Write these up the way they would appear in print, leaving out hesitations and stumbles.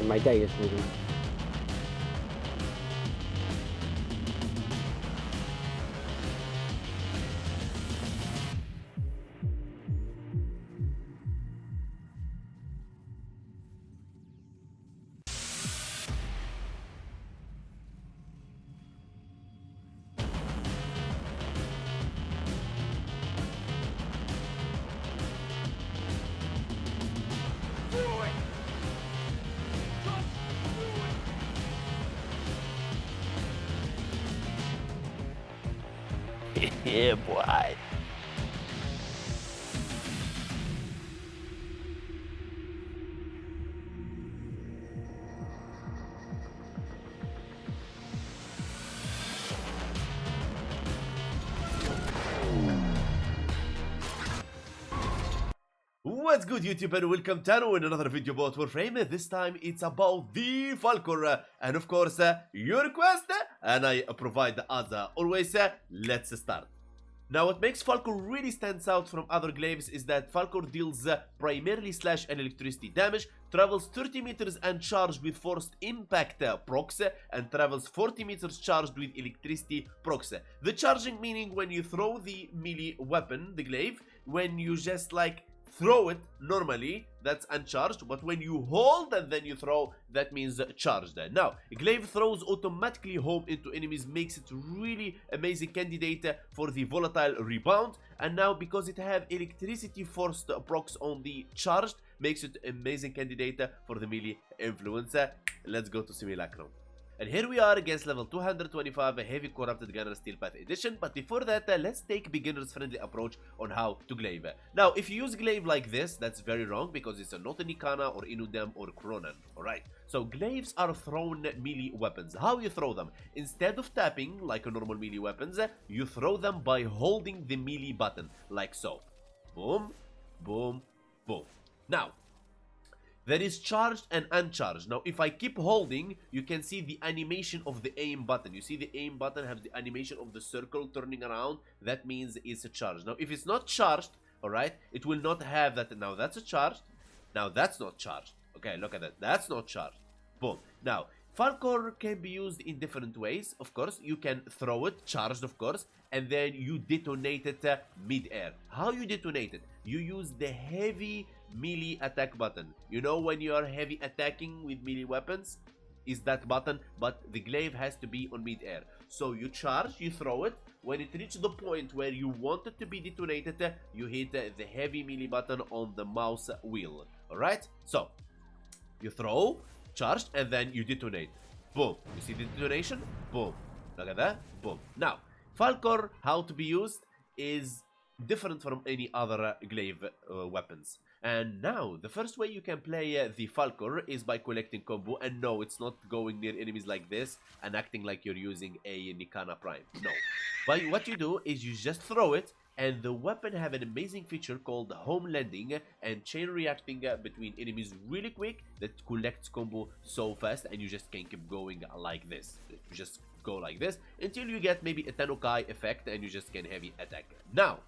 my day is really. Yeah, boy. What's good, YouTube, and welcome to another video about Warframe. This time it's about the Falcor, and of course your request, and I provide as always. Let's start. Now, what makes Falcor really stands out from other glaives is that Falcor deals primarily slash and electricity damage, travels 30 meters and charged with forced impact procs, and travels 40 meters charged with electricity procs. The charging meaning when you throw the melee weapon, the glaive, when you just like throw it normally, that's uncharged, but when you hold and then you throw, that means charged. Now, glaive throws automatically home into enemies, makes it really amazing candidate for the volatile rebound, and now because it have electricity forced procs on the charged, makes it amazing candidate for the melee influence. Let's go to Simulacrum. And here we are against level 225, a heavy corrupted gunner steel path edition. But before that, let's take beginners friendly approach on how to glaive. Now, if you use glaive like this, that's very wrong because it's not an Ikana or Inudem or Kronan. Alright, so glaives are thrown melee weapons. How you throw them? Instead of tapping like a normal melee weapons, you throw them by holding the melee button like so. Boom, boom, boom. Now, there is charged and uncharged. Now, if I keep holding, you can see the animation of the aim button. You see the aim button have the animation of the circle turning around. That means it's a charge. Now, if it's not charged, all right, it will not have that. Now, that's a charged. Now, that's not charged. Okay, look at that. That's not charged. Boom. Now, Falcor can be used in different ways. Of course, you can throw it, charged, of course, and then you detonate it mid-air. How you detonate it? You use the heavy melee attack button. You know when you are heavy attacking with melee weapons? Is that button, but the glaive has to be on mid-air. So you charge, you throw it. When it reaches the point where you want it to be detonated, you hit the heavy melee button on the mouse wheel. Alright? So, you throw, charged, and then you detonate. Boom. You see the detonation? Boom. Look at that. Boom. Now, Falcor, how to be used is different from any other glaive weapons. And now, the first way you can play the Falcor is by collecting combo. And no, it's not going near enemies like this and acting like you're using a Nikana Prime. No. But what you do is you just throw it, and the weapon have an amazing feature called home landing and chain reacting between enemies really quick that collects combo so fast, and you just can keep going like this. You just go like this until you get maybe a tennocreate effect and you just can heavy attack. Now,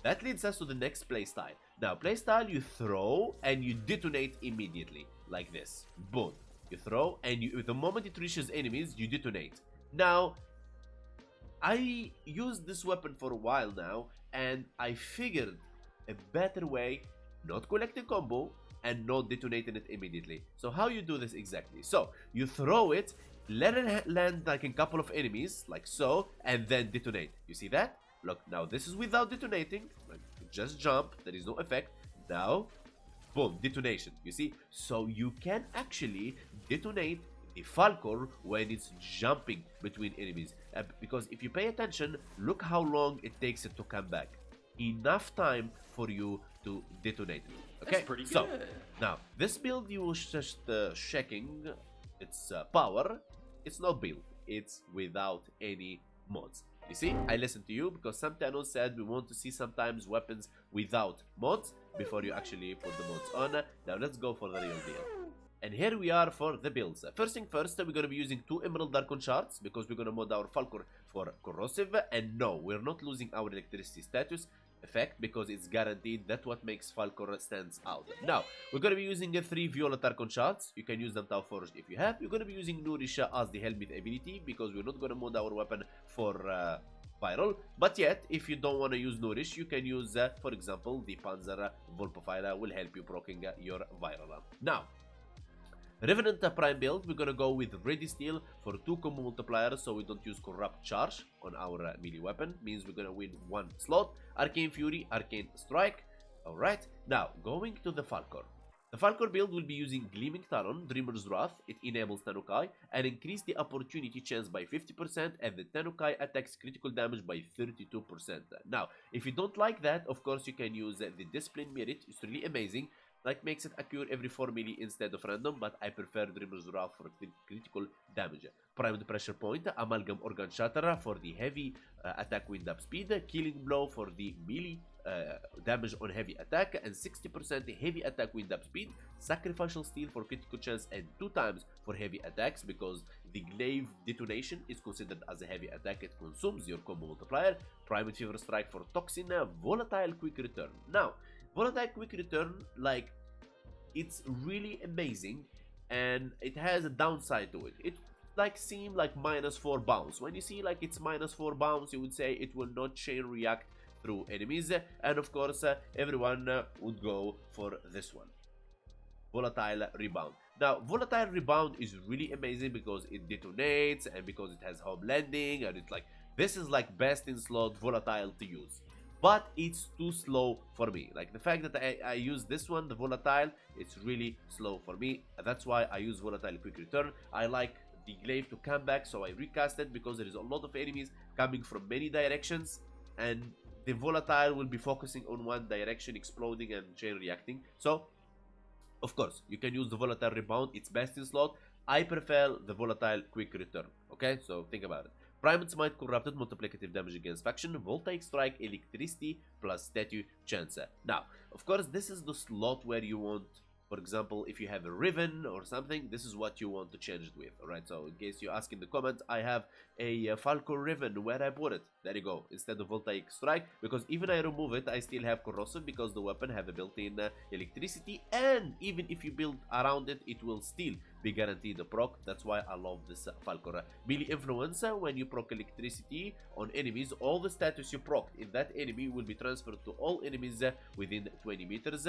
that leads us to the next playstyle. Now, playstyle, you throw and you detonate immediately, like this. Boom. You throw and the moment it reaches enemies, you detonate. Now, I used this weapon for a while now, and I figured a better way, not collecting combo and not detonating it immediately. So how you do this exactly? So, you throw it, let it land like in a couple of enemies, like so, and then detonate. You see that? Look, now this is without detonating, like just jump, there is no effect. Now, boom, detonation, you see? So you can actually detonate the Falcor when it's jumping between enemies. Because if you pay attention, look how long it takes it to come back. Enough time for you to detonate it. Okay, that's pretty good. So, now, this build you was just checking its power. It's not built, it's without any mods. You see, I listened to you because some channels said we want to see sometimes weapons without mods before you actually put the mods on. Now let's go for the real deal. And here we are for the builds. First thing first, we're going to be using 2 Emerald Darkon shards because we're going to mod our Falcor for corrosive. And no, we're not losing our electricity status. effect because it's guaranteed. That's what makes Falcor stands out. Now, we're going to be using 3 Violet Archon shards. You can use them Tau Forge if you have. You're going to be using Nourish as the helmet ability because we're not going to mod our weapon for viral. But yet, if you don't want to use Nourish, you can use, for example, the Panzer Volpofila will help you proccing your viral. Now, Revenant Prime build, we're gonna go with Ready Steel for 2 combo multipliers so we don't use Corrupt Charge on our melee weapon. Means we're gonna win 1 slot. Arcane Fury, Arcane Strike. Alright, now going to the Falcor. The Falcor build will be using Gleaming Talon, Dreamer's Wrath. It enables Tenokai and increase the opportunity chance by 50% and the Tenokai attacks critical damage by 32%. Now, if you don't like that, of course you can use the Discipline Merit. It's really amazing. Like makes it occur every 4 melee instead of random, but I prefer Dreamer's Wrath for critical damage. Primed Pressure Point, Amalgam Organ Shatterer for the heavy attack wind up speed, Killing Blow for the melee damage on heavy attack, and 60% heavy attack wind up speed, Sacrificial Steel for critical chance and 2 times for heavy attacks because the Glaive detonation is considered as a heavy attack. It consumes your combo multiplier, Primed Fever Strike for Toxin, Volatile Quick Return. Now, Volatile Quick Return, like, it's really amazing and it has a downside to it. It like seem like -4 bounce. When you see like it's -4 bounce, you would say it will not chain react through enemies, and of course everyone would go for this one, Volatile Rebound. Now, Volatile Rebound is really amazing because it detonates and because it has home landing, and it's like, this is like best in slot volatile to use. But it's too slow for me. Like the fact that I use this one, the volatile, it's really slow for me. That's why I use Volatile Quick Return. I like the Glaive to come back, so I recast it because there is a lot of enemies coming from many directions, and the volatile will be focusing on one direction, exploding and chain reacting. So, of course, you can use the Volatile Rebound. It's best in slot. I prefer the Volatile Quick Return. Okay, so think about it. Primed Smite, Corrupted, multiplicative damage against faction, Voltaic Strike, Electricity, plus Statue Chance. Now, of course, this is the slot where you want, for example, if you have a Riven or something, this is what you want to change it with. Alright, so in case you ask in the comments, I have a Falcor Riven, where I put it. There you go, instead of Voltaic Strike, because even I remove it, I still have Corrosive, because the weapon have a built-in electricity, and even if you build around it, it will still be guaranteed a proc. That's why I love this Falcor. Melee Influence, when you proc electricity on enemies, all the status you proc in that enemy will be transferred to all enemies within 20 meters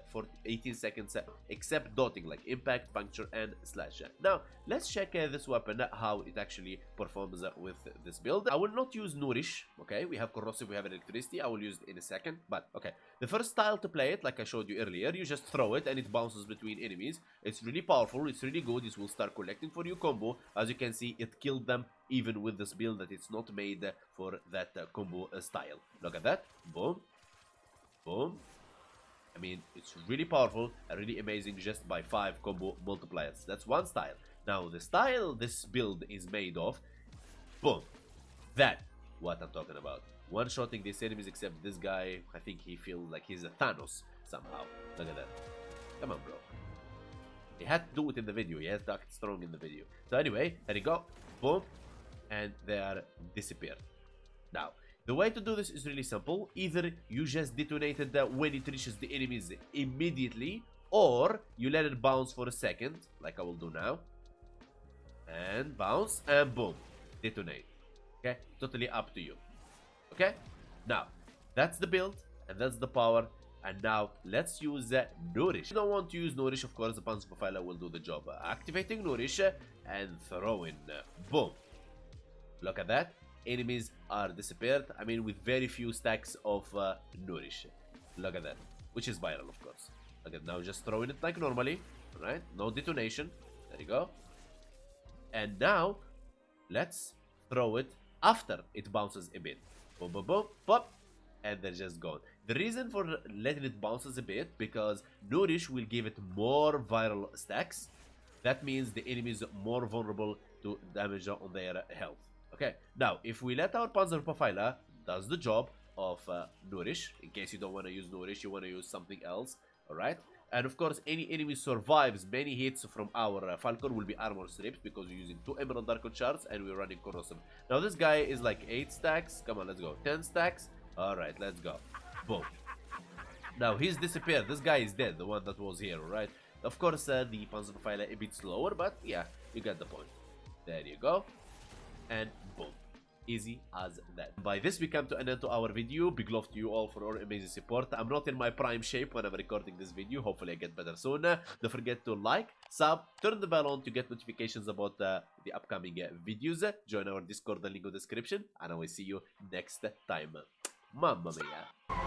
for 18 seconds, except dotting like impact, puncture, and slash. Now, let's check this weapon, how it actually performs with this build. I will not use Nourish, okay? We have Corrosive, we have electricity. I will use it in a second, but okay. The first style to play it, like I showed you earlier, you just throw it and it bounces between enemies. It's really powerful, it's really good. This will start collecting for you combo. As you can see, it killed them even with this build that it's not made for that combo style. Look at that. Boom. Boom. I mean, it's really powerful and really amazing just by 5 combo multipliers. That's one style. Now, the style this build is made of, boom. That, what I'm talking about. One-shotting these enemies, except this guy, I think he feels like he's a Thanos somehow. Look at that. Come on, bro. He had to do it in the video. He has to act strong in the video. So anyway, there you go. Boom. And they are disappeared. Now, the way to do this is really simple. Either you just detonate it when it reaches the enemies immediately, or you let it bounce for a second, like I will do now. And bounce, and boom. Detonate. Okay? Totally up to you. Okay? Now, that's the build, and that's the power. And now, let's use Nourish. If you don't want to use Nourish, of course, the Panzer Profiler will do the job. Activating Nourish and throwing. Boom. Look at that. Enemies are disappeared. I mean, with very few stacks of Nourish. Look at that. Which is viral, of course. Look at now, just throwing it like normally. Right? No detonation. There you go. And now, let's throw it after it bounces a bit. Boom, boom, boom, pop. And they're just gone. The reason for letting it bounces a bit, because Nourish will give it more viral stacks. That means the enemy is more vulnerable to damage on their health. Okay, now if we let our Panzer Profiler does the job of Nourish, in case you don't want to use Nourish, you want to use something else, alright? And of course, any enemy survives many hits from our Falcor will be armor stripped, because we're using 2 Emerald Archon shards and we're running Corrosive. Now this guy is like 8 stacks. Come on, let's go. 10 stacks. Alright, let's go. Boom. Now he's disappeared. This guy is dead, the one that was here, right? Of course, the Panzer Profiler a bit slower, but yeah, you get the point. There you go. And boom. Easy as that. By this, we come to an end to our video. Big love to you all for your amazing support. I'm not in my prime shape when I'm recording this video. Hopefully, I get better soon. Don't forget to like, sub, turn the bell on to get notifications about the upcoming videos. Join our Discord, the link in the description. And I will see you next time. Mamma mia.